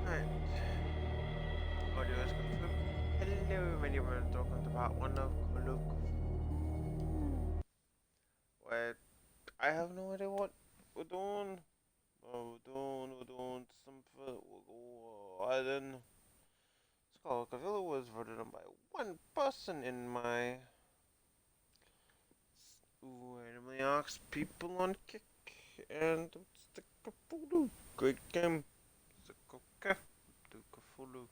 Alright. Audio is confirmed. Hello, my name is talking about one of Cthulhu. Wait, I have no idea what we're doing. We're doing something. I don't know. It's called Cthulhu was voted on by one person in my randomly asked people on Kick, and it's the Cthulhu. Great game. It's the Cthulhu.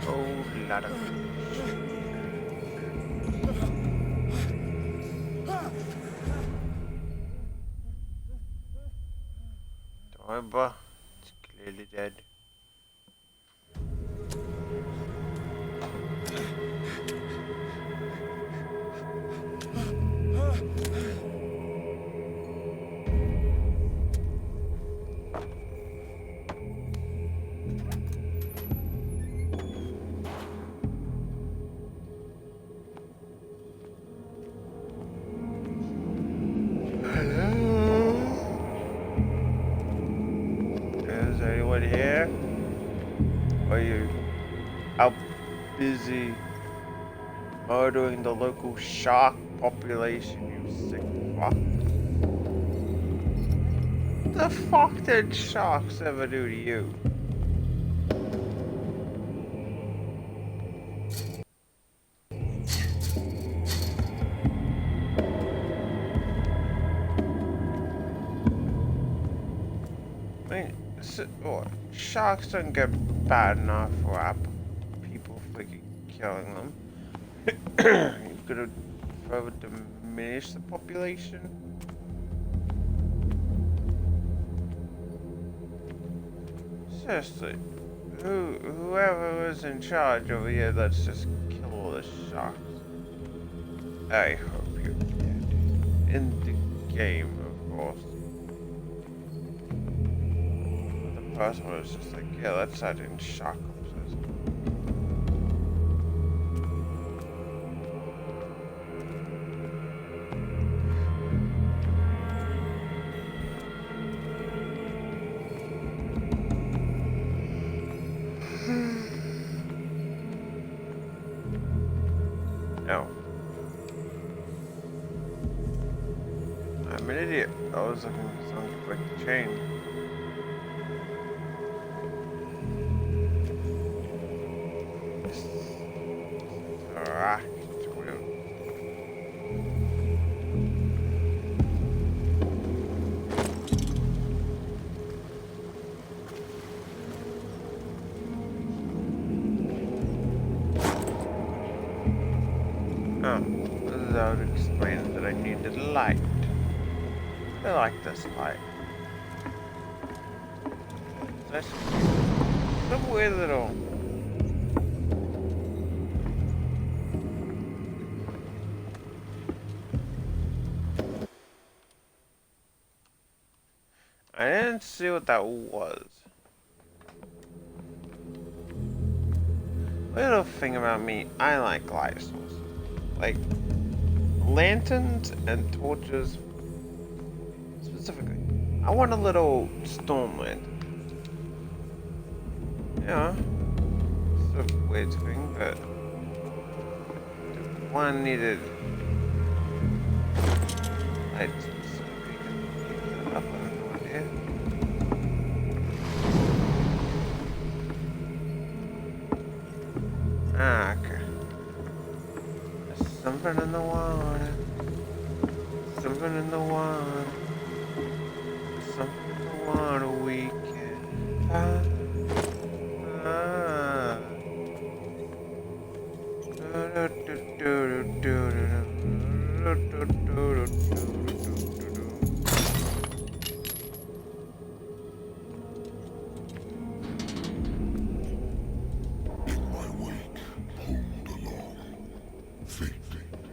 Oh, lot of. Don't worry, bro. It's clearly dead. Hello? Is anyone here? Are you out busy murdering the local shark population, you sick fuck? The fuck did sharks ever do to you? I mean, sharks don't get bad enough rap. People freaking killing them. You've got to further diminish the population. Seriously, whoever is in charge over here, let's just kill all the sharks. I hope you're dead. In the game, of course. The person was just like, yeah, let's add in shark corpses. No. I'm an idiot. I was looking for something to break the chain. Alright. Oh, that would explain that I needed light. I like this light. That's some weird little. I didn't see what that was. Little thing about me, I like light sources. Like lanterns and torches specifically. I want a little stormland. Yeah, it's a weird thing, but the one needed lights. So we can pick that up. I have no idea. Ah, okay. There's something in the water. Something in the water. Something in the water we can find. Ah.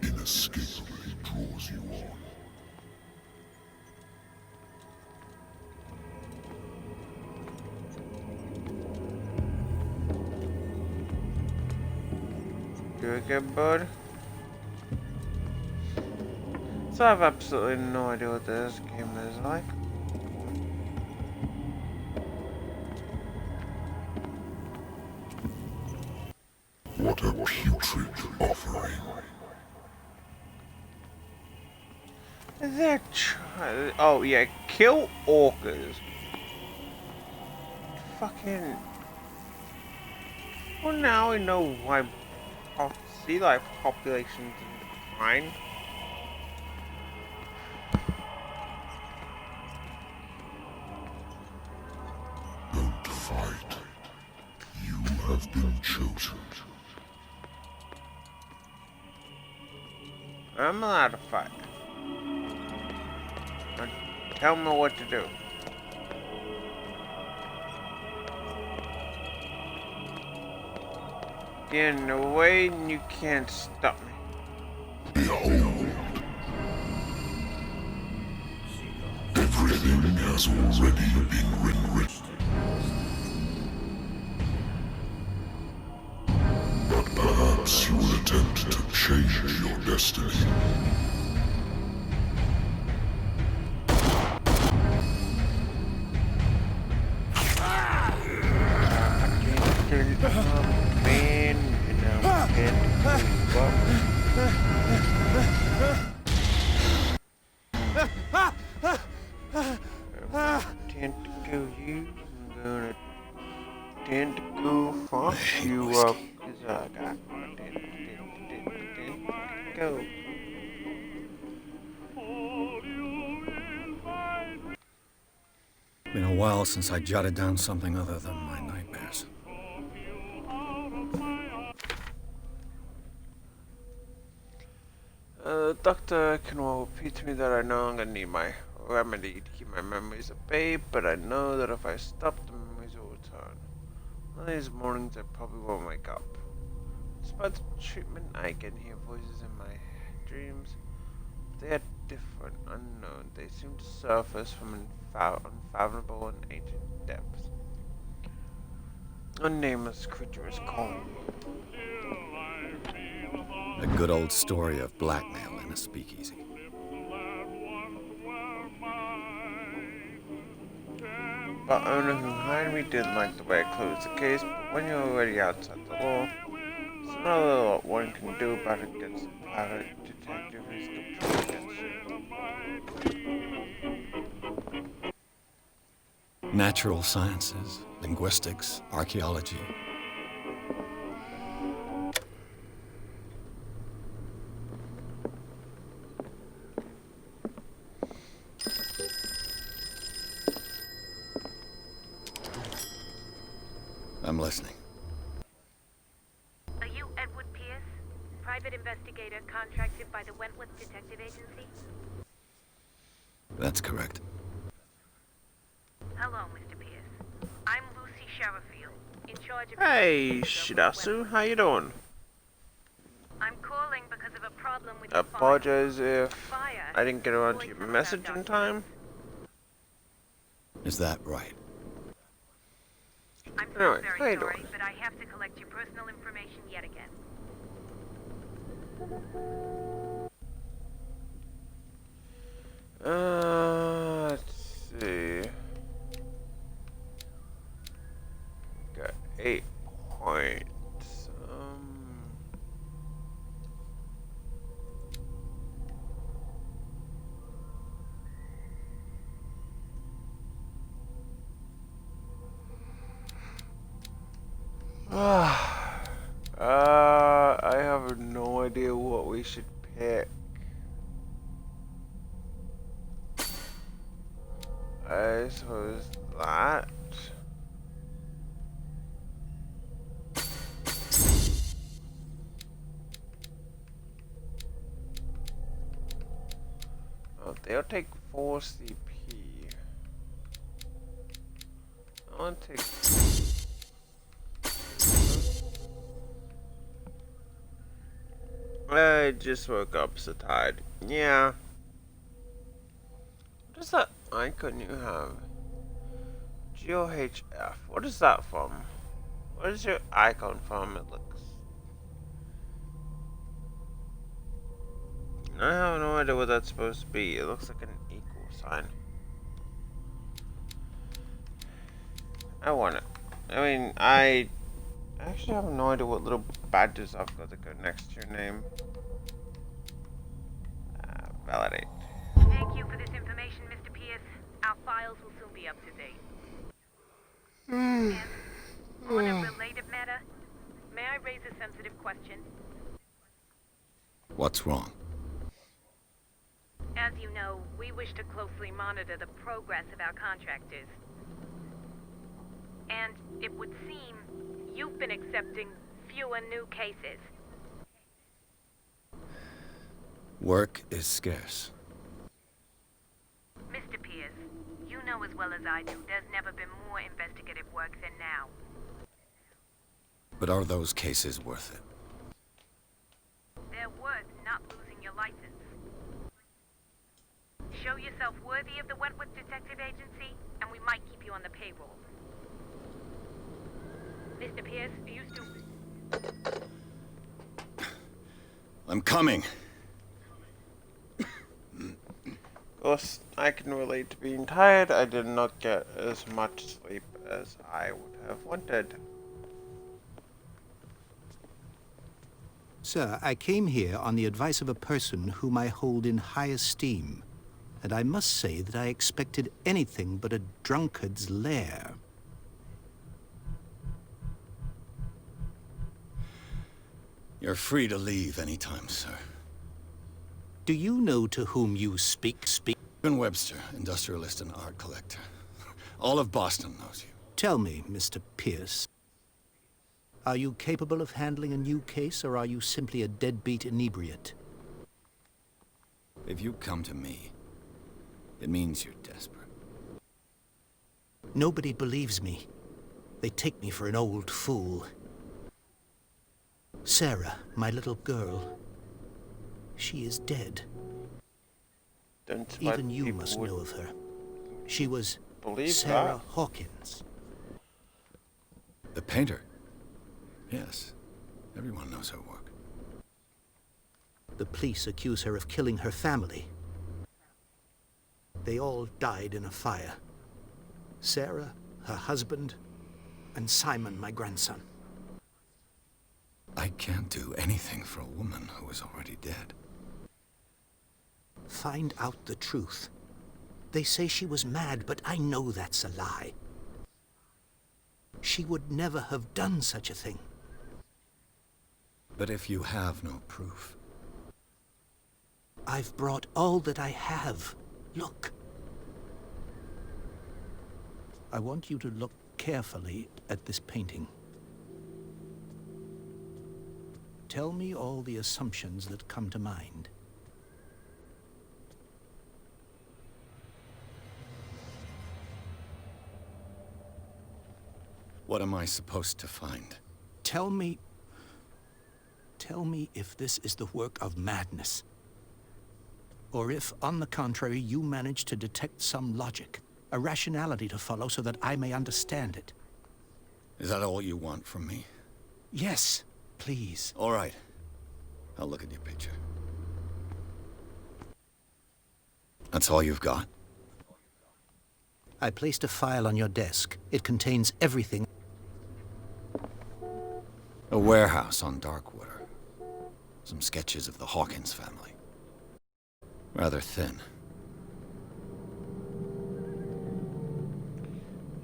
Inescapably draws you on. You okay, bud? So I have absolutely no idea what this game is like. What a putrid offering. They're oh yeah, kill orcas. Fucking. Well, now we know why sea life populations in decline. Don't fight. You have been chosen. I'm allowed to fight. Now tell me what to do. Get in the way and you can't stop me. Behold. Everything has already been written. But perhaps you will attempt to change your destiny. Man, you know, tentacle you, I'm gonna tentacle fuck you up, 'cause I got tentacle. Been a while since I jotted down something other than my nightmares. The doctor can repeat to me that I no longer need my remedy to keep my memories at bay, but I know that if I stop, the memories will return. One of these mornings I probably won't wake up. Despite the treatment, I can hear voices in my dreams. They are different, unknown. They seem to surface from unfathomable and ancient depths. A nameless creature is calling me. A good old story of blackmail in a speakeasy. The owner who hired me didn't like the way I closed the case, but when you're already outside the law, there's not a lot one can do about it against a private detective who's completely against you. Natural sciences, linguistics, archaeology. I'm listening. Are you Edward Pierce, private investigator contracted by the Wentworth Detective Agency? That's correct. Hello, Mr. Pierce. I'm Lucy Sherifield, in charge of... Hey, Shidasu, how you doing? I'm calling because of a problem with I the fire. apologize if Fire I didn't get around to destroyed your some of our message in documents. time. Is that right? I'm so Anyway, how very you sorry, doing? but I have to collect your personal information yet again. Let's see. I have no idea what we should pick. I suppose that. Oh, they'll take 4 CP. I want to take. I just woke up so tired. Yeah. What is that icon you have? GOHF. What is that from? What is your icon from? It looks. I have no idea what that's supposed to be. It looks like an equal sign. I want it. I mean, I actually have no idea what little badges I've got that go next to your name. Validate. Thank you for this information, Mr. Pierce. Our files will soon be up to date. And on a related matter, may I raise a sensitive question? What's wrong? As you know, we wish to closely monitor the progress of our contractors. And it would seem you've been accepting fewer new cases. Work is scarce. Mr. Pierce, you know as well as I do, there's never been more investigative work than now. But are those cases worth it? They're worth not losing your license. Show yourself worthy of the Wentworth Detective Agency, and we might keep you on the payroll. Mr. Pierce, are you still... I'm coming. Of course, I can relate to being tired. I did not get as much sleep as I would have wanted. Sir, I came here on the advice of a person whom I hold in high esteem, and I must say that I expected anything but a drunkard's lair. You're free to leave anytime, sir. Do you know to whom you speak? Ben Webster, industrialist and art collector. All of Boston knows you. Tell me, Mr. Pierce, are you capable of handling a new case, or are you simply a deadbeat inebriate? If you come to me, it means you're desperate. Nobody believes me. They take me for an old fool. Sarah, my little girl, she is dead. Even you must know of her. She was Sarah Hawkins. The painter? Yes. Everyone knows her work. The police accuse her of killing her family. They all died in a fire. Sarah, her husband, and Simon, my grandson. I can't do anything for a woman who is already dead. Find out the truth. They say she was mad, but I know that's a lie. She would never have done such a thing. But if you have no proof... I've brought all that I have. Look. I want you to look carefully at this painting. Tell me all the assumptions that come to mind. What am I supposed to find? Tell me if this is the work of madness. Or if, on the contrary, you manage to detect some logic, a rationality to follow so that I may understand it. Is that all you want from me? Yes, please. All right. I'll look at your picture. That's all you've got? I placed a file on your desk. It contains everything. A warehouse on Darkwater. Some sketches of the Hawkins family. Rather thin.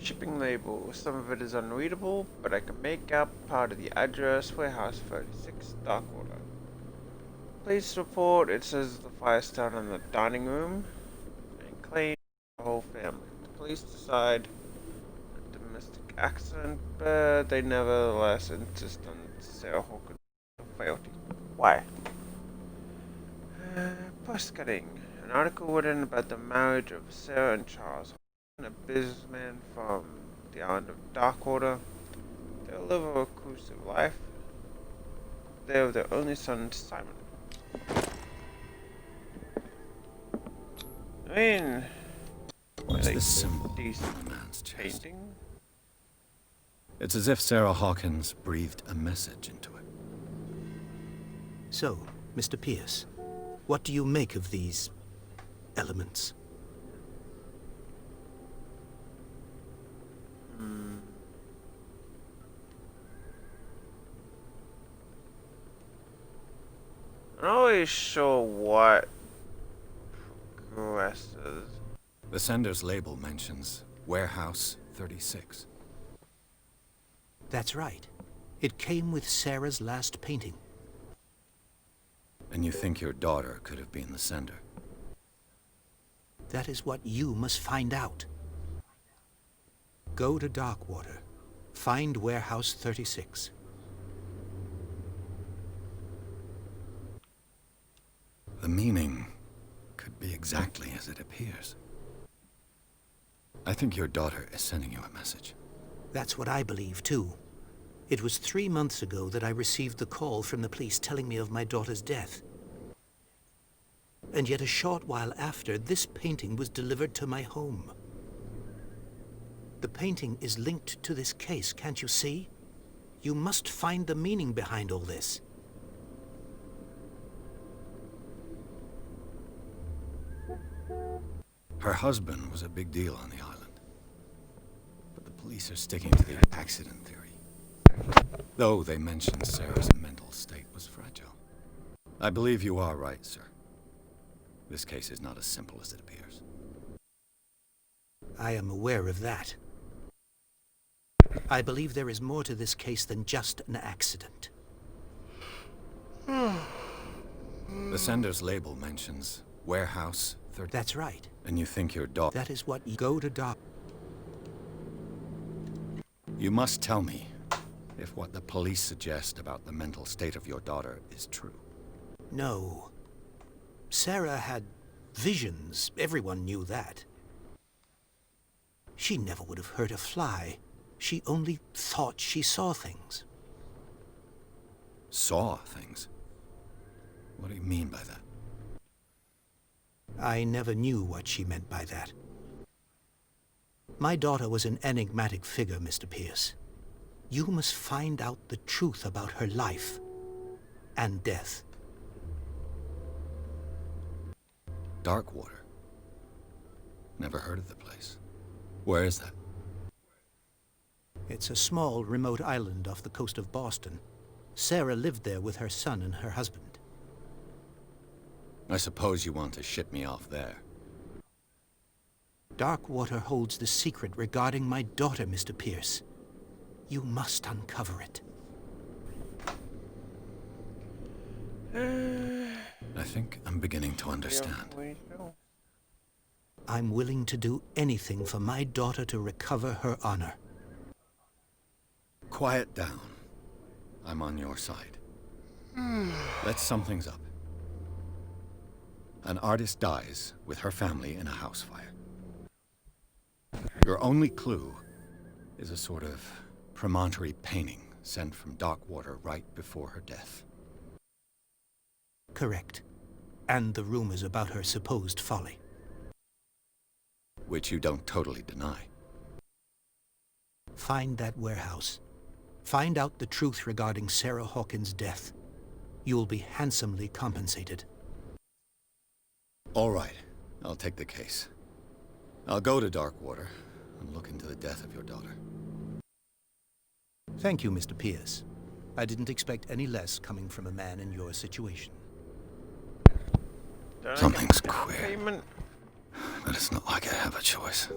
shipping label. Some of it is unreadable, but I can make out part of the address, Warehouse 36, Darkwater. Police report, it says the fire started in the dining room and claimed the whole family. The police decide a domestic accident, but they nevertheless insist on Sarah Hawkins' frailty. Why? Postcutting. An article written about the marriage of Sarah and Charles Hawkins, a businessman from the island of Darkwater. They live a reclusive life. They have their only son, Simon. I mean, What's like this symbol decent on the man's chest? painting. It's as if Sarah Hawkins breathed a message into it. So, Mr. Pierce, what do you make of these elements? I'm not really sure what progresses. The sender's label mentions Warehouse 36. That's right. It came with Sarah's last painting. And you think your daughter could have been the sender? That is what you must find out. Go to Darkwater. Find Warehouse 36. The meaning could be exactly as it appears. I think your daughter is sending you a message. That's what I believe, too. It was 3 months ago that I received the call from the police telling me of my daughter's death. And yet a short while after, this painting was delivered to my home. The painting is linked to this case, can't you see? You must find the meaning behind all this. Her husband was a big deal on the island. But the police are sticking to the accident theory. Though they mentioned Sarah's mental state was fragile. I believe you are right, sir. This case is not as simple as it appears. I am aware of that. I believe there is more to this case than just an accident. The sender's label mentions Warehouse 30. That's right. And you think your daughter... That is what you go to Dark. You must tell me if what the police suggest about the mental state of your daughter is true. No. Sarah had visions. Everyone knew that. She never would have hurt a fly. She only thought she saw things. Saw things? What do you mean by that? I never knew what she meant by that. My daughter was an enigmatic figure, Mr. Pierce. You must find out the truth about her life and death. Darkwater. Never heard of the place. Where is that? It's a small, remote island off the coast of Boston. Sarah lived there with her son and her husband. I suppose you want to ship me off there. Darkwater holds the secret regarding my daughter, Mr. Pierce. You must uncover it. I think I'm beginning to understand. I'm willing to do anything for my daughter to recover her honor. Quiet down. I'm on your side. Let's sum things up. An artist dies with her family in a house fire. Your only clue is a sort of promontory painting sent from Darkwater right before her death. Correct. And the rumors about her supposed folly. Which you don't totally deny. Find that warehouse. Find out the truth regarding Sarah Hawkins' death. You'll be handsomely compensated. All right, I'll take the case. I'll go to Darkwater and look into the death of your daughter. Thank you, Mr. Pierce. I didn't expect any less coming from a man in your situation. Something's queer, but it's not like I have a choice.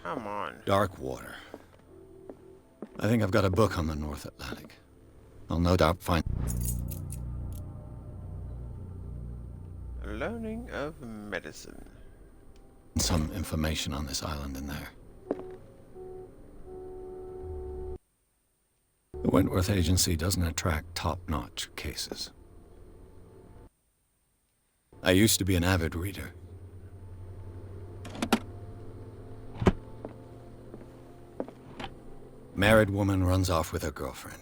Come on. Dark water. I think I've got a book on the North Atlantic. I'll no doubt find Learning of medicine. some information on this island in there. The Wentworth Agency doesn't attract top-notch cases. I used to be an avid reader. Married woman runs off with her girlfriend.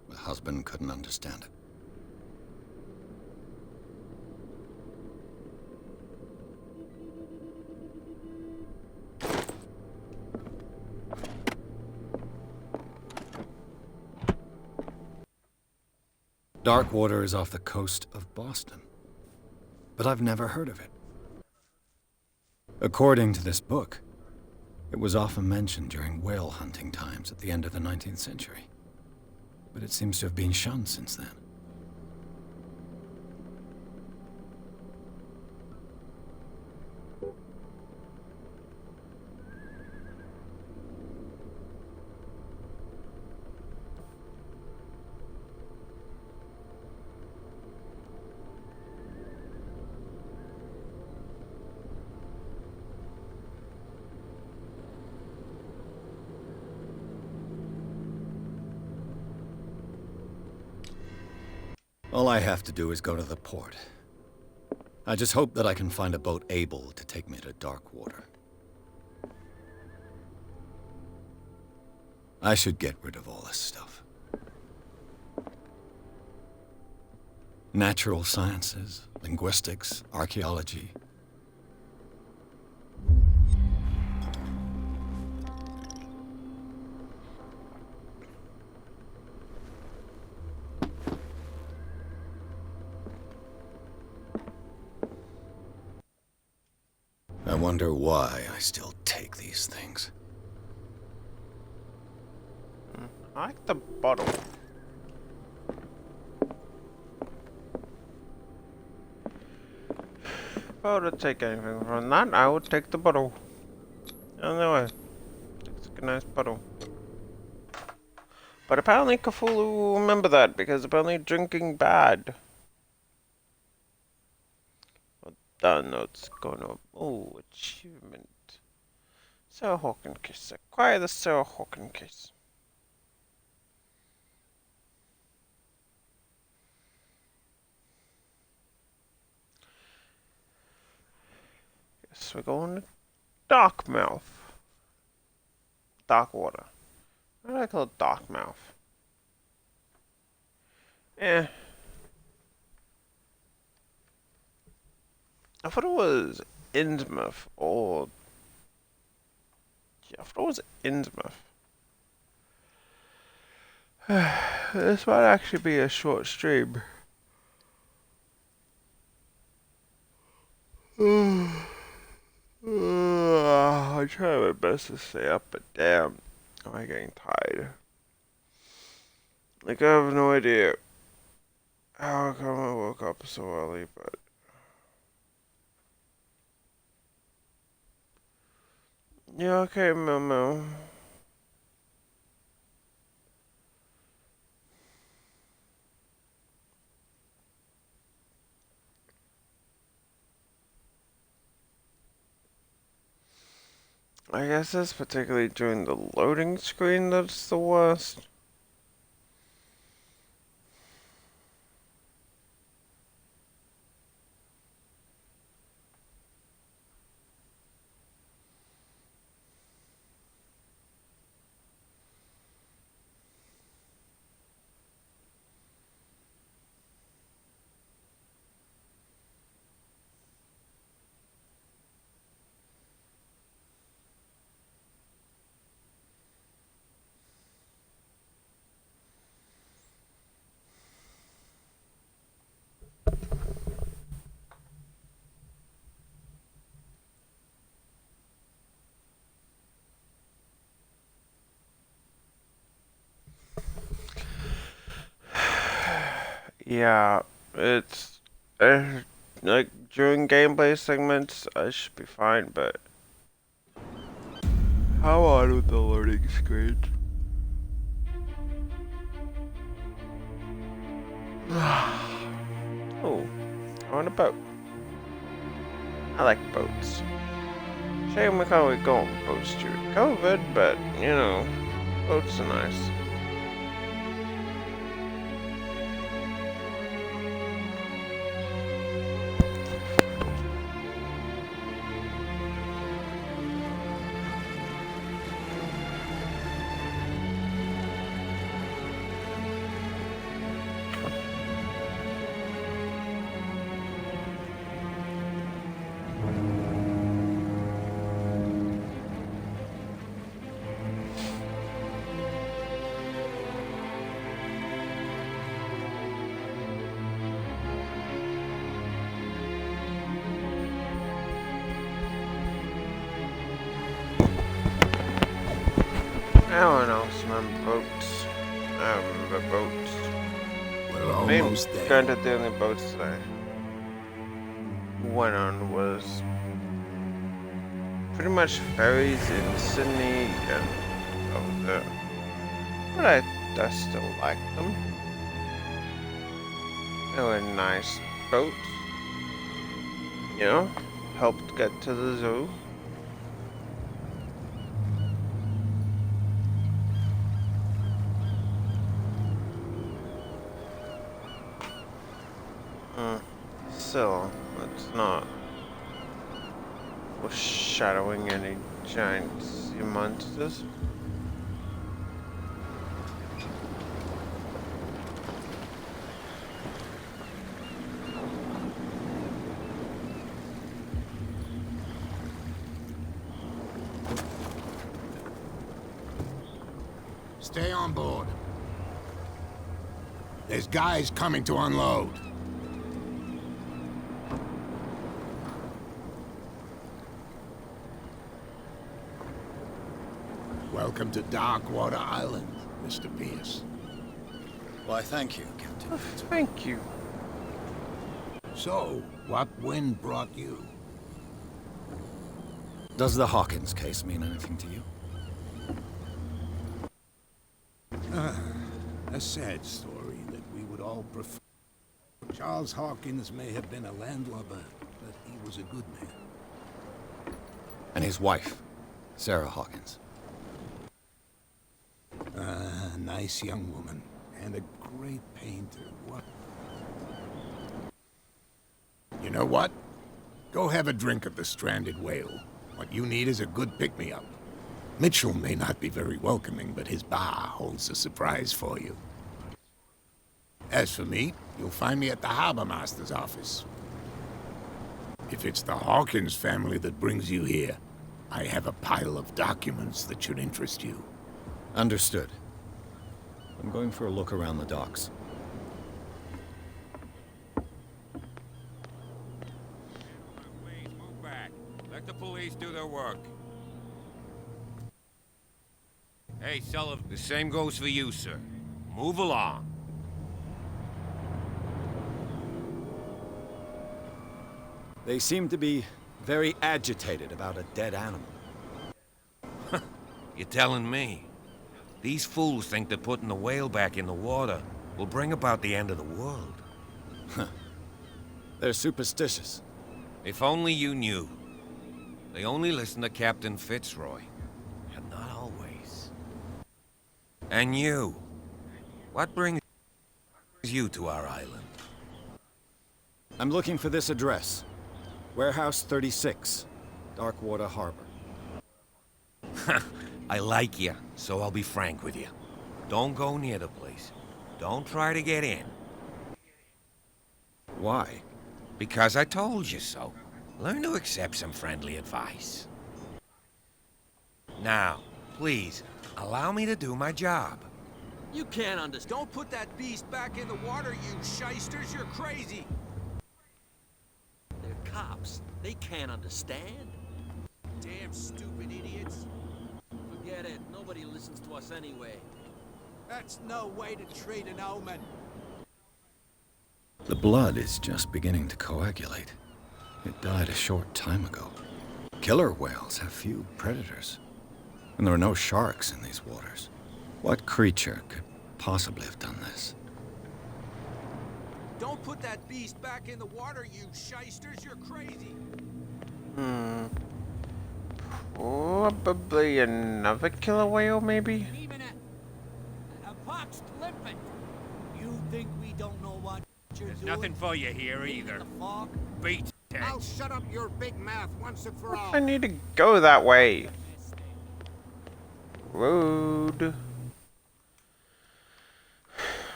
The husband couldn't understand it. Darkwater is off the coast of Boston, but I've never heard of it. According to this book, it was often mentioned during whale hunting times at the end of the 19th century, but it seems to have been shunned since then. All I have to do is go to the port. I just hope that I can find a boat able to take me to Darkwater. I should get rid of all this stuff. Natural sciences, linguistics, archaeology. I wonder why I still take these things. I like the bottle. If I were to take anything from that, I would take the bottle. Anyway, it's a nice bottle. But apparently Cthulhu will remember that, because apparently drinking bad. Done, it's gonna... Oh, achievement. Sarah Hawkins case. Acquire the Sarah Hawkins case. Yes, we're going to Darkmouth. Darkwater. Why do I call it Darkmouth? Eh. I thought it was Innsmouth, or... Yeah, I thought it was Innsmouth. This might actually be a short stream. I try my best to stay up, but damn, am I getting tired. Like, I have no idea how come I woke up so early, but... Yeah, okay, Momo. I guess it's particularly during the loading screen that's the worst. Yeah, it's like during gameplay segments I should be fine, but Come on with the loading screen. Oh, I want a boat. I like boats. Shame we can't go on boats due to COVID, but you know, boats are nice. No one else remember boats. I remember boats. We're Maybe almost there. granted the only boats that I went on was pretty much ferries in Sydney and over there. But I still like them. They were nice boats. You know, helped get to the zoo. Still, it's not foreshadowing any giant sea monsters. Stay on board. There's guys coming to unload. Welcome to Darkwater Island, Mr. Pierce. Why, thank you, Captain. Oh, thank you. So, what wind brought you? Does the Hawkins case mean anything to you? A sad story that we would all prefer. Charles Hawkins may have been a landlubber, but he was a good man. And his wife, Sarah Hawkins. A nice young woman, and a great painter. What? You know what? Go have a drink at the Stranded Whale. What you need is a good pick-me-up. Mitchell may not be very welcoming, but his bar holds a surprise for you. As for me, you'll find me at the Harbor Master's office. If it's the Hawkins family that brings you here, I have a pile of documents that should interest you. Understood. I'm going for a look around the docks. Move back. Let the police do their work. Hey, Sullivan, the same goes for you, sir. Move along. They seem to be very agitated about a dead animal. You're telling me? These fools think that putting the whale back in the water will bring about the end of the world. They're superstitious. If only you knew. They only listen to Captain Fitzroy. And not always. And you. What brings you to our island? I'm looking for this address. Warehouse 36, Darkwater Harbor. I like you, so I'll be frank with you. Don't go near the place. Don't try to get in. Why? Because I told you so. Learn to accept some friendly advice. Now, please, allow me to do my job. You can't understand. Don't put that beast back in the water, you shysters. You're crazy. They're cops. They can't understand. Damn stupid idiots. Forget it. Nobody listens to us anyway. That's no way to treat an omen. The blood is just beginning to coagulate. It died a short time ago. Killer whales have few predators. And there are no sharks in these waters. What creature could possibly have done this? Don't put that beast back in the water, you shysters. You're crazy. Probably another killer whale, maybe? Even a poxed limpet. You think we don't know what you're doing? Nothing for you here either. The fog? Beat it. I'll shut up your big mouth once and for all. I need to go that way. Road.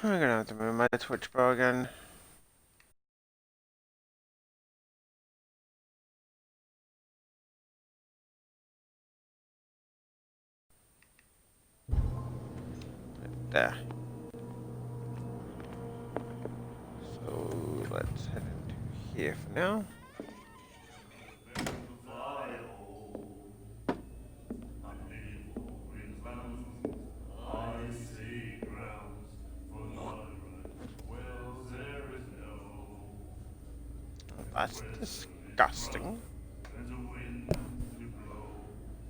I'm gonna have to move my Twitch bow again. There. So let's head into here for now. That's disgusting.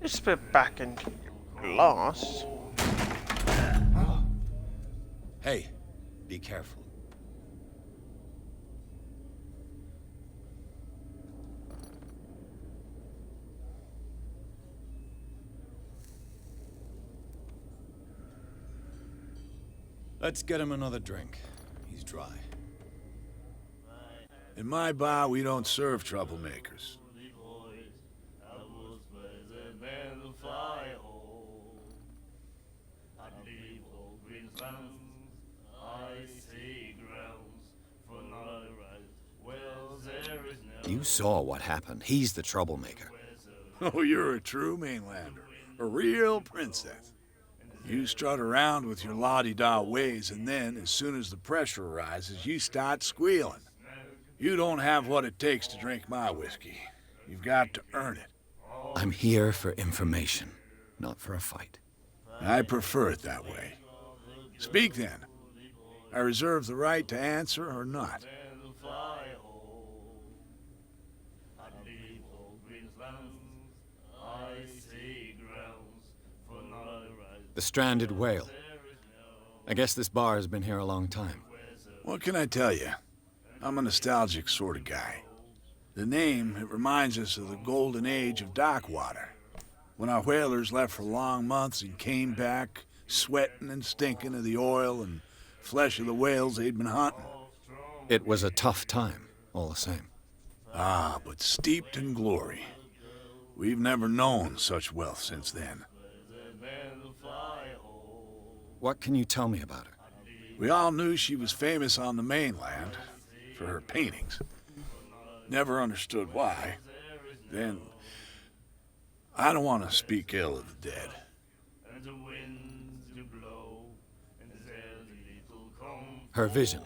Just spit back into your glass. Hey, be careful. Let's get him another drink. He's dry. In my bar, we don't serve troublemakers. You saw what happened. He's the troublemaker. Oh, you're a true mainlander. A real princess. You strut around with your la-di-da ways, and then, as soon as the pressure arises, you start squealing. You don't have what it takes to drink my whiskey. You've got to earn it. I'm here for information, not for a fight. I prefer it that way. Speak then. I reserve the right to answer or not. The stranded whale. I guess this bar has been here a long time. What can I tell you? I'm a nostalgic sort of guy. The name, it reminds us of the golden age of dock water, when our whalers left for long months and came back sweating and stinking of the oil and flesh of the whales they'd been hunting. It was a tough time, all the same. Ah, but steeped in glory. We've never known such wealth since then. What can you tell me about her? We all knew she was famous on the mainland for her paintings. Never understood why. Then, I don't want to speak ill of the dead. Her vision.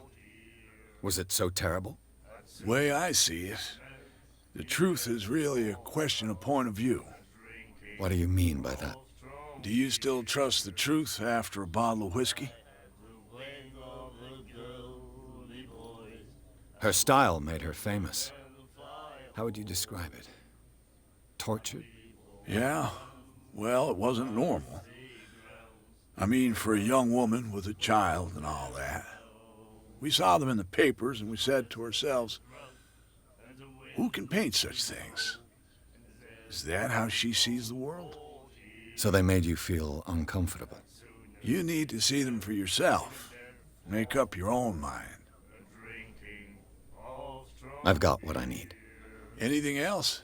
Was it so terrible? The way I see it, the truth is really a question of point of view. What do you mean by that? Do you still trust the truth after a bottle of whiskey? Her style made her famous. How would you describe it? Tortured? Yeah, well, it wasn't normal. I mean, for a young woman with a child and all that. We saw them in the papers and we said to ourselves, who can paint such things? Is that how she sees the world? So they made you feel uncomfortable. You need to see them for yourself. Make up your own mind. I've got what I need. Anything else?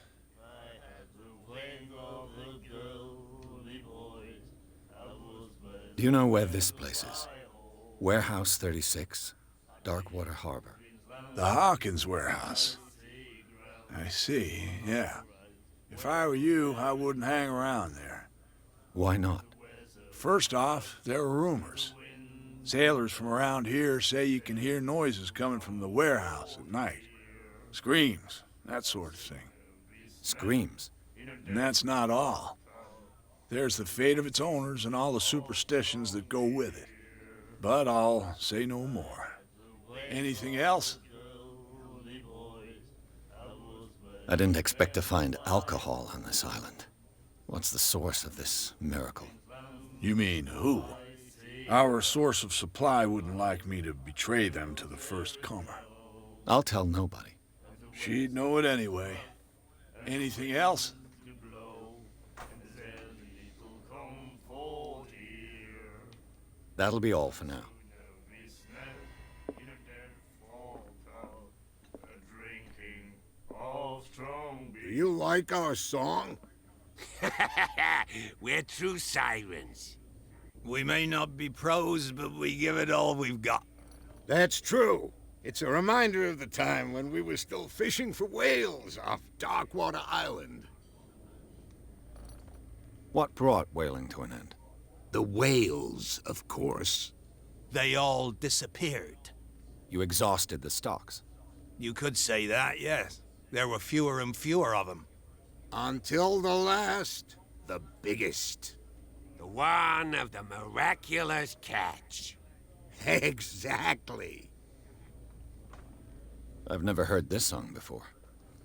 Do you know where this place is? Warehouse 36, Darkwater Harbor. The Hawkins warehouse. I see, yeah. If I were you, I wouldn't hang around there. Why not? First off, there are rumors. Sailors from around here say you can hear noises coming from the warehouse at night. Screams, that sort of thing. Screams? And that's not all. There's the fate of its owners and all the superstitions that go with it. But I'll say no more. Anything else? I didn't expect to find alcohol on this island. What's the source of this miracle? You mean who? Our source of supply wouldn't like me to betray them to the first comer. I'll tell nobody. She'd know it anyway. Anything else? That'll be all for now. Do you like our song? We're true sirens. We may not be pros, but we give it all we've got. That's true. It's a reminder of the time when we were still fishing for whales off Darkwater Island. What brought whaling to an end? The whales, of course. They all disappeared. You exhausted the stocks. You could say that, yes. There were fewer and fewer of them. Until the last, the biggest. The one of the miraculous catch. Exactly. I've never heard this song before.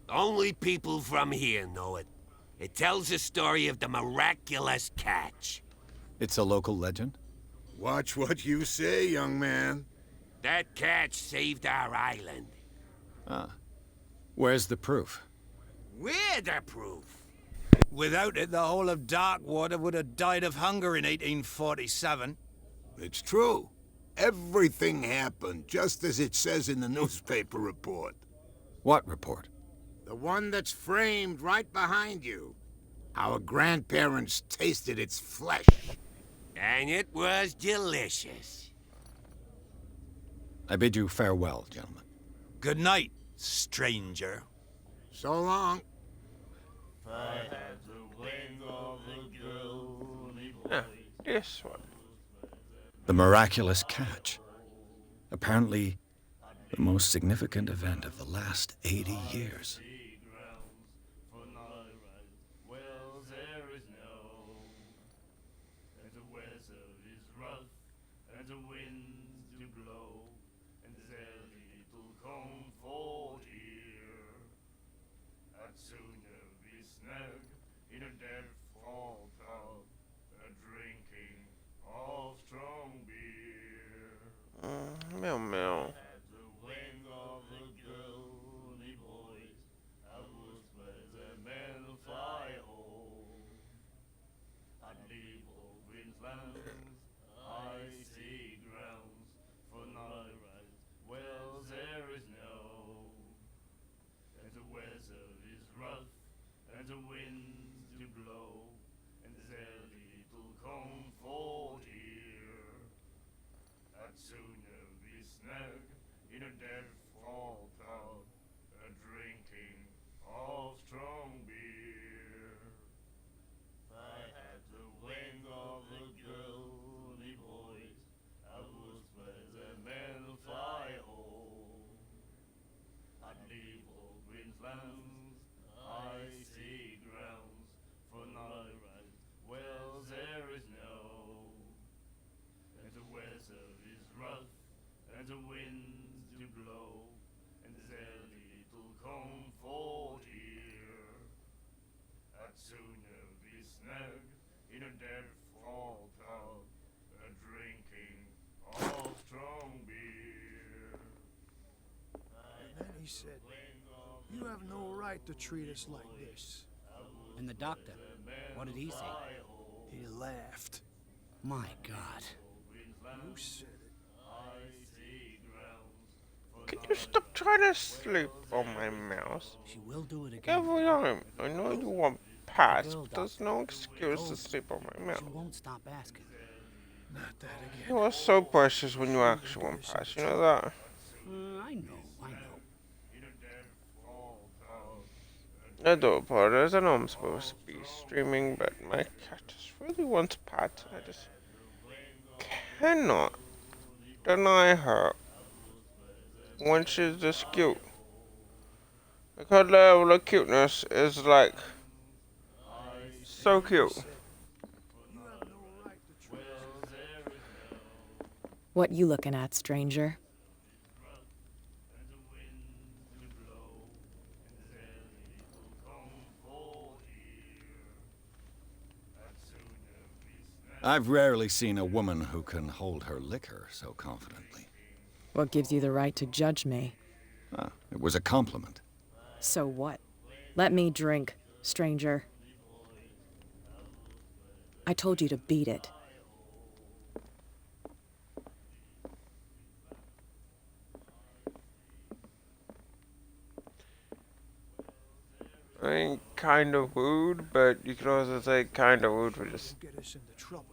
Only people from here know it. It tells the story of the miraculous catch. It's a local legend? Watch what you say, young man. That catch saved our island. Ah. Where's the proof? We're the proof. Without it, the whole of Darkwater would have died of hunger in 1847. It's true. Everything happened just as it says in the newspaper report. What report? The one that's framed right behind you. Our grandparents tasted its flesh. And it was delicious. I bid you farewell, gentlemen. Good night, stranger. So long. This one. The miraculous catch. Apparently, the most significant event of the last 80 years. Meow meow. He said, "You have no right to treat us like this." And the doctor, what did he say? He laughed. My God. You said it. Can you stop trying to sleep on my mouse? She will do it again. Every time. I know you want pass, but there's no excuse to sleep on my mouse. She won't stop asking. Not that again. You are so precious when you actually want pass, you know that? I know. I do apologize, I know I'm supposed to be streaming, but my cat just really wants pat. I just cannot deny her when she's this cute. Like her level of cuteness is like so cute. What you looking at, stranger? I've rarely seen a woman who can hold her liquor so confidently. What gives you the right to judge me? Ah, it was a compliment. So what? Let me drink, stranger. I told you to beat it. I mean, kind of rude, but you can also say kind of rude for just Get us into trouble.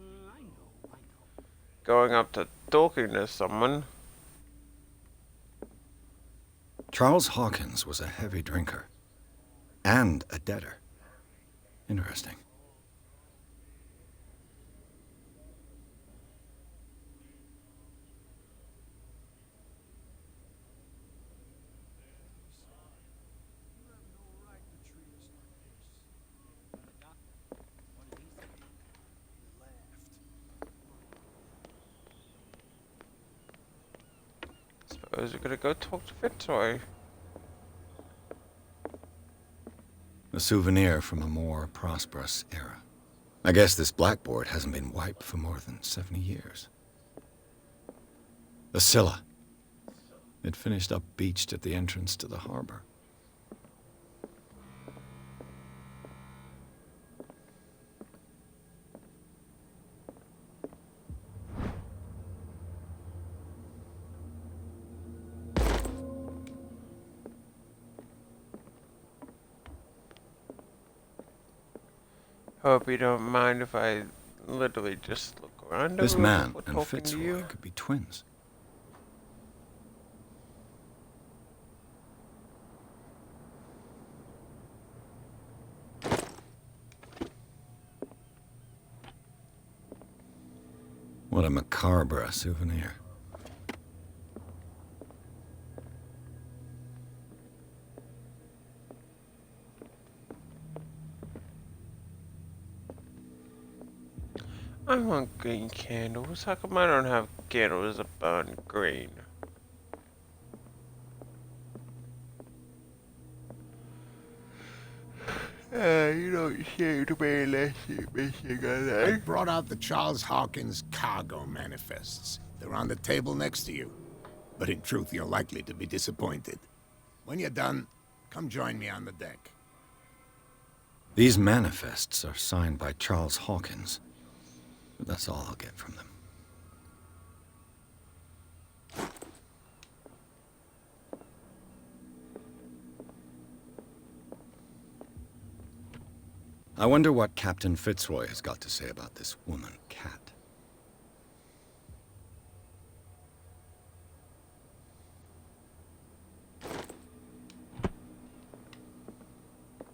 I know. going up to talking to someone. Charles Hawkins was a heavy drinker. And a debtor. Interesting. You have no right to treat us like this. He laughed. Suppose we're gonna go talk to Fitzroy. A souvenir from a more prosperous era. I guess this blackboard hasn't been wiped for more than 70 years. The Scylla. It finished up beached at the entrance to the harbor. Hope you don't mind if I literally just look around. This man before and talking to Fitzroy you. could be twins. What a macabre souvenir. I want green candles. How come I don't have candles that burn green? You don't seem to be listening, Mr. I brought out the Charles Hawkins cargo manifests. They're on the table next to you. But in truth, you're likely to be disappointed. When you're done, come join me on the deck. These manifests are signed by Charles Hawkins. But that's all I'll get from them. I wonder what Captain Fitzroy has got to say about this woman, Cat.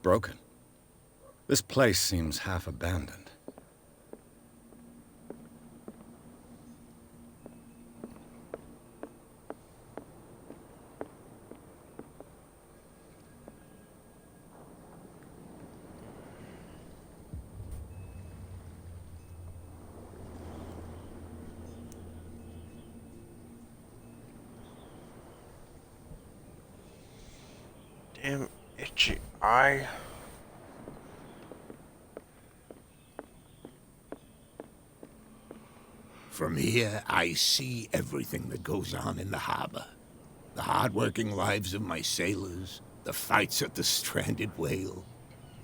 Broken. This place seems half abandoned. Damn itchy eye. From here, I see everything that goes on in the harbor. The hard-working lives of my sailors, the fights at the stranded whale.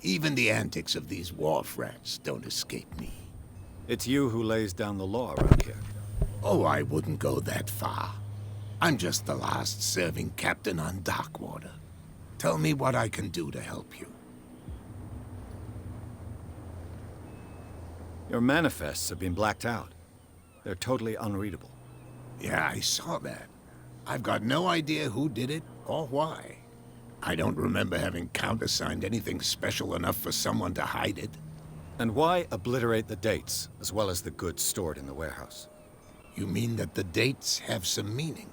Even the antics of these wharf rats don't escape me. It's you who lays down the law around here. Oh, I wouldn't go that far. I'm just the last serving captain on Darkwater. Tell me what I can do to help you. Your manifests have been blacked out. They're totally unreadable. Yeah, I saw that. I've got no idea who did it or why. I don't remember having countersigned anything special enough for someone to hide it. And why obliterate the dates, as well as the goods stored in the warehouse? You mean that the dates have some meaning?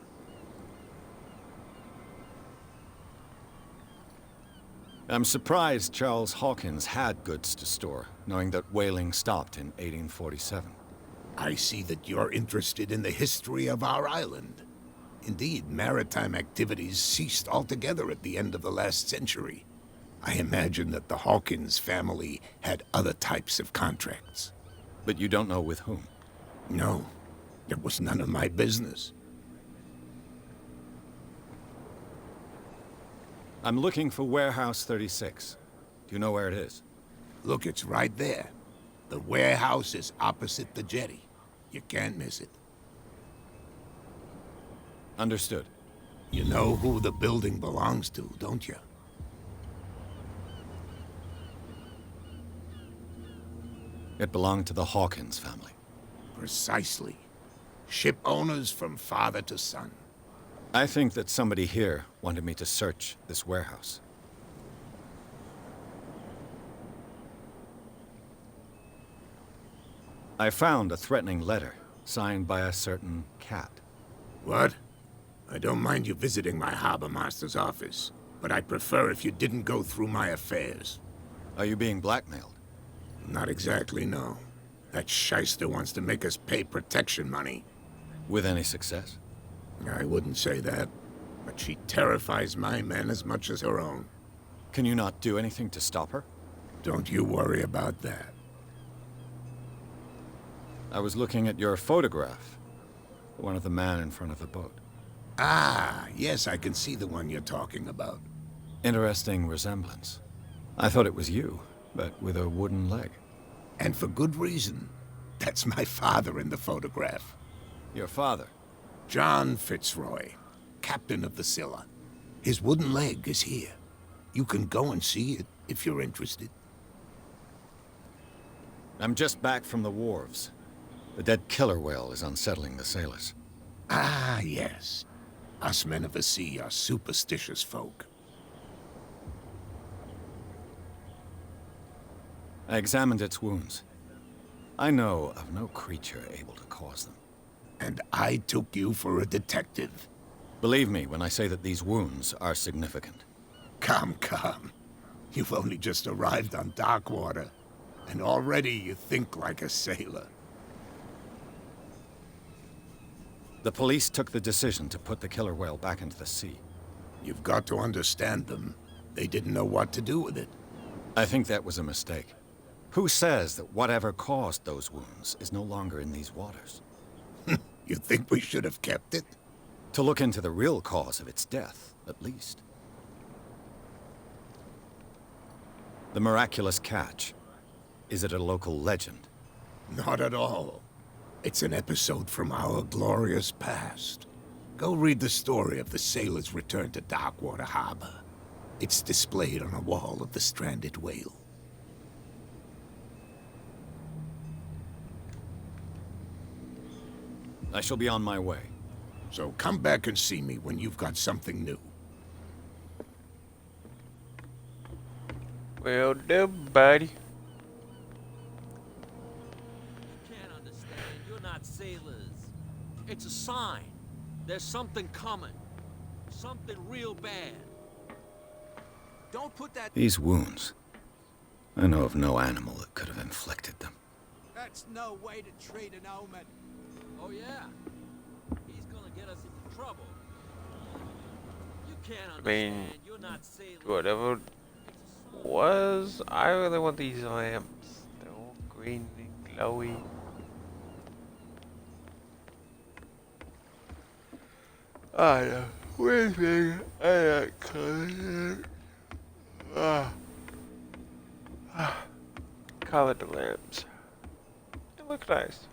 I'm surprised Charles Hawkins had goods to store, knowing that whaling stopped in 1847. I see that you're interested in the history of our island. Indeed, maritime activities ceased altogether at the end of the last century. I imagine that the Hawkins family had other types of contracts. But you don't know with whom? No, it was none of my business. I'm looking for Warehouse 36. Do you know where it is? Look, it's right there. The warehouse is opposite the jetty. You can't miss it. Understood. You know who the building belongs to, don't you? It belonged to the Hawkins family. Precisely. Ship owners from father to son. I think that somebody here wanted me to search this warehouse. I found a threatening letter signed by a certain cat. What? I don't mind you visiting my harbor master's office, but I'd prefer if you didn't go through my affairs. Are you being blackmailed? Not exactly, no. That shyster wants to make us pay protection money. With any success? I wouldn't say that, but she terrifies my men as much as her own. Can you not do anything to stop her? Don't you worry about that. I was looking at your photograph. One of the man in front of the boat. Ah, yes, I can see the one you're talking about. Interesting resemblance. I thought it was you, but with a wooden leg. And for good reason. That's my father in the photograph. Your father? John Fitzroy, captain of the Scylla. His wooden leg is here. You can go and see it if you're interested. I'm just back from the wharves. The dead killer whale is unsettling the sailors. Ah, yes. Us men of the sea are superstitious folk. I examined its wounds. I know of no creature able to cause them. And I took you for a detective. Believe me when I say that these wounds are significant. Come, come. You've only just arrived on Darkwater, and already you think like a sailor. The police took the decision to put the killer whale back into the sea. You've got to understand them. They didn't know what to do with it. I think that was a mistake. Who says that whatever caused those wounds is no longer in these waters? You think we should have kept it? To look into the real cause of its death, at least. The miraculous catch. Is it a local legend? Not at all. It's an episode from our glorious past. Go read the story of the sailor's return to Darkwater Harbor. It's displayed on a wall of the stranded whale. I shall be on my way. So come back and see me when you've got something new. Well, do, buddy. Can't understand. You're not sailors. It's a sign. There's something coming. Something real bad. Don't put that... These wounds. I know of no animal that could have inflicted them. That's no way to treat an omen. Oh, yeah? He's gonna get us into trouble. You can't I understand. mean, You're not sailors. whatever was, I really want these lamps. They're all green and glowy. I know. Wait a minute. I like color. Colored lamps. They look nice.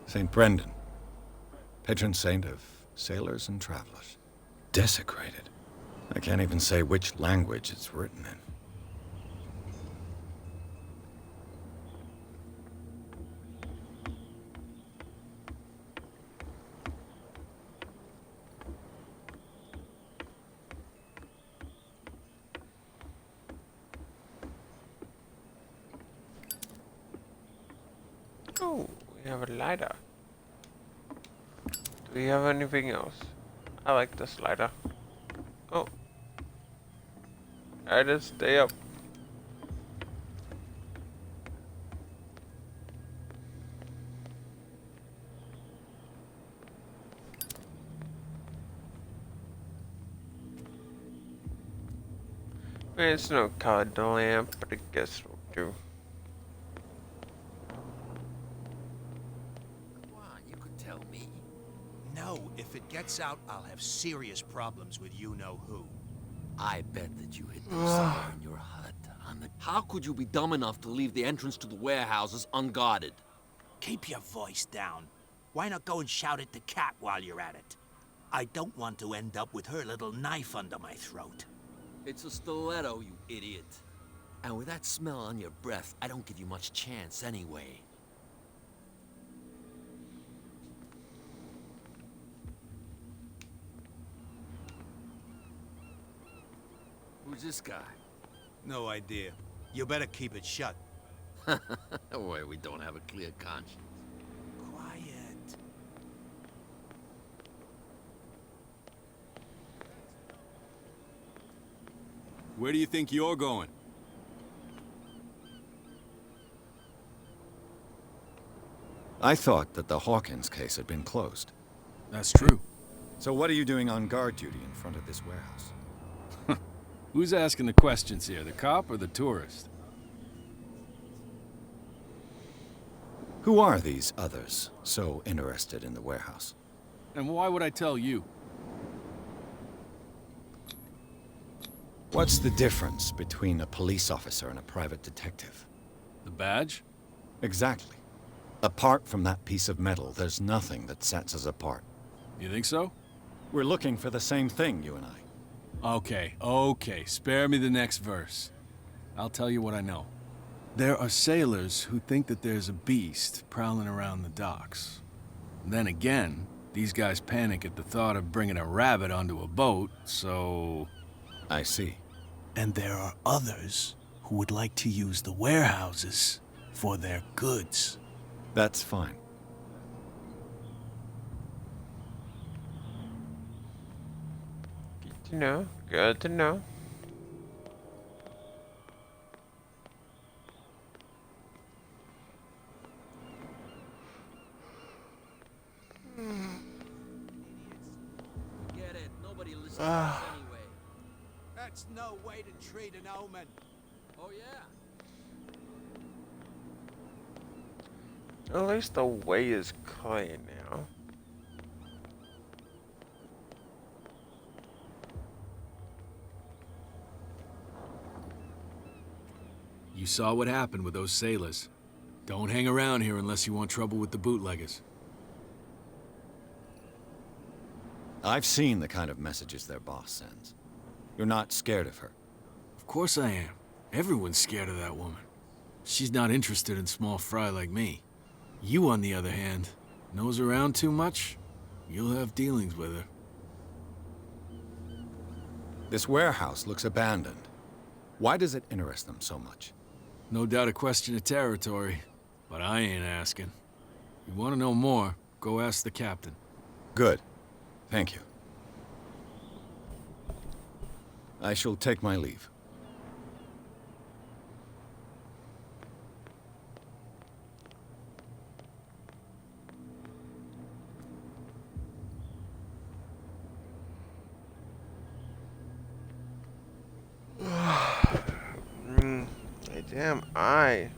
St. Brendan, patron saint of sailors and travelers. Desecrated. I can't even say which language it's written in. Oh, we have a lighter. Do we have anything else? I like this lighter. Oh. I just stay up. It's no colored lamp, but I guess we'll do. Come on, you could tell me. No, if it gets out, I'll have serious problems with you-know-who. I bet that you hid them somewhere in your hut. How could you be dumb enough to leave the entrance to the warehouses unguarded? Keep your voice down. Why not go and shout at the cat while you're at it? I don't want to end up with her little knife under my throat. It's a stiletto, you idiot. And with that smell on your breath, I don't give you much chance anyway. Who's this guy? No idea. You better keep it shut. Boy, we don't have a clear conscience. Quiet. Where do you think you're going? I thought that the Hawkins case had been closed. That's true. So what are you doing on guard duty in front of this warehouse? Who's asking the questions here, the cop or the tourist? Who are these others so interested in the warehouse? And why would I tell you? What's the difference between a police officer and a private detective? The badge? Exactly. Apart from that piece of metal, there's nothing that sets us apart. You think so? We're looking for the same thing, you and I. Okay, spare me the next verse. I'll tell you what I know. There are sailors who think that there's a beast prowling around the docks. Then again, these guys panic at the thought of bringing a rabbit onto a boat, so... I see. And there are others who would like to use the warehouses for their goods. That's fine. Good to know. Good to know. Get it. Nobody listens to us anyway. That's no way to treat an omen. Oh, yeah? At least the way is clear now. You saw what happened with those sailors. Don't hang around here unless you want trouble with the bootleggers. I've seen the kind of messages their boss sends. You're not scared of her. Of course I am. Everyone's scared of that woman. She's not interested in small fry like me. You, on the other hand, nose around too much, you'll have dealings with her. This warehouse looks abandoned. Why does it interest them so much? No doubt a question of territory, but I ain't asking. You want to know more, go ask the captain. Good. Thank you. I shall take my leave. Hey, damn eye.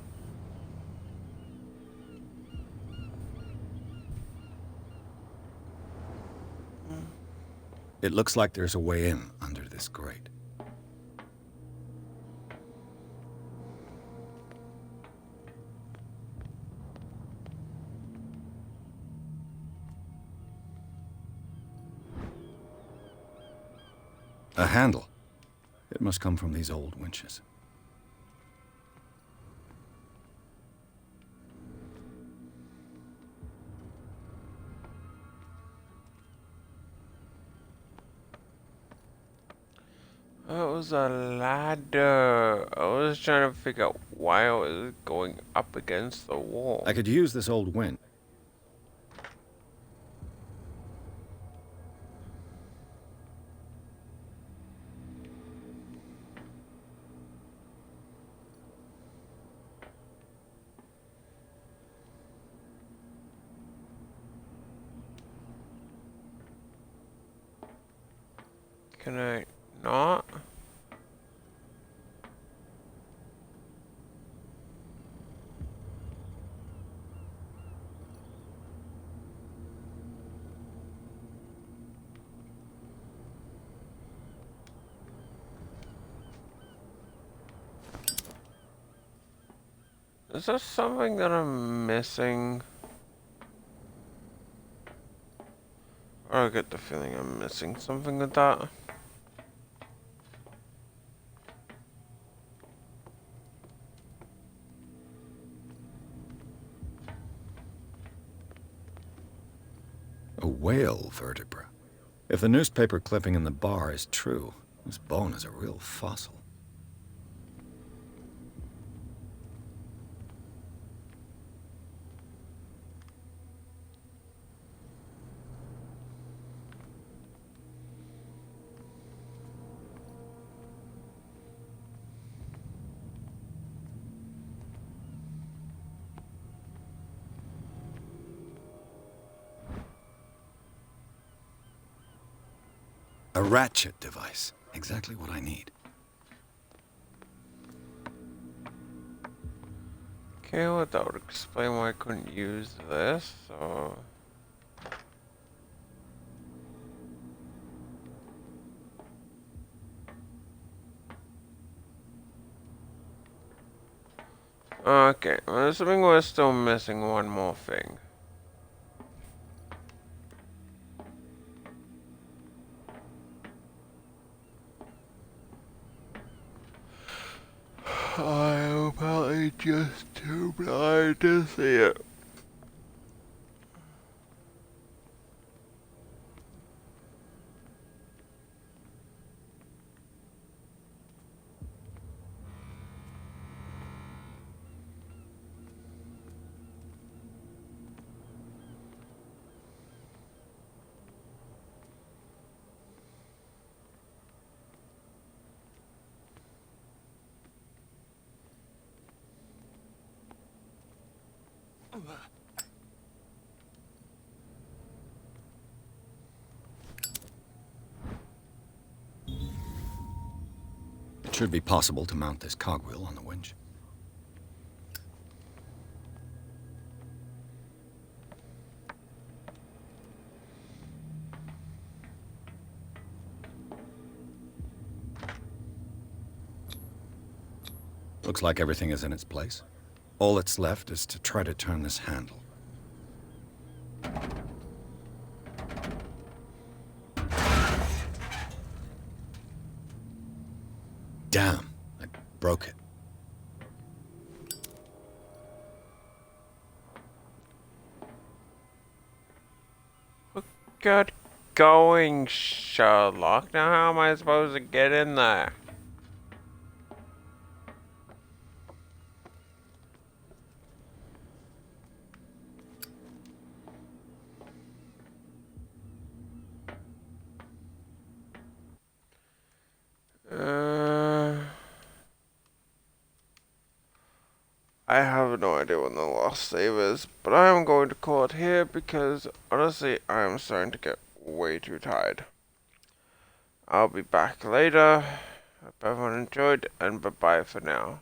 It looks like there's a way in under this grate. A handle. It must come from these old winches. Oh, it was a ladder. I was trying to figure out why I was going up against the wall. I could use this old winch. Can I not? Is there something that I'm missing? Or I get the feeling I'm missing something with that. A whale vertebra. If the newspaper clipping in the bar is true, this bone is a real fossil. A ratchet device. Exactly what I need. Okay, well that would explain why I couldn't use this, so... Okay, I'm assuming we're still missing one more thing. I am probably just too blind to see it. It should be possible to mount this cogwheel on the winch. Looks like everything is in its place. All that's left is to try to turn this handle. Damn, I broke it. Good going, Sherlock. Now how am I supposed to get in there? I have no idea when the last save is, but I am going to call it here because honestly I am starting to get way too tired. I'll be back later. Hope everyone enjoyed, and bye bye for now.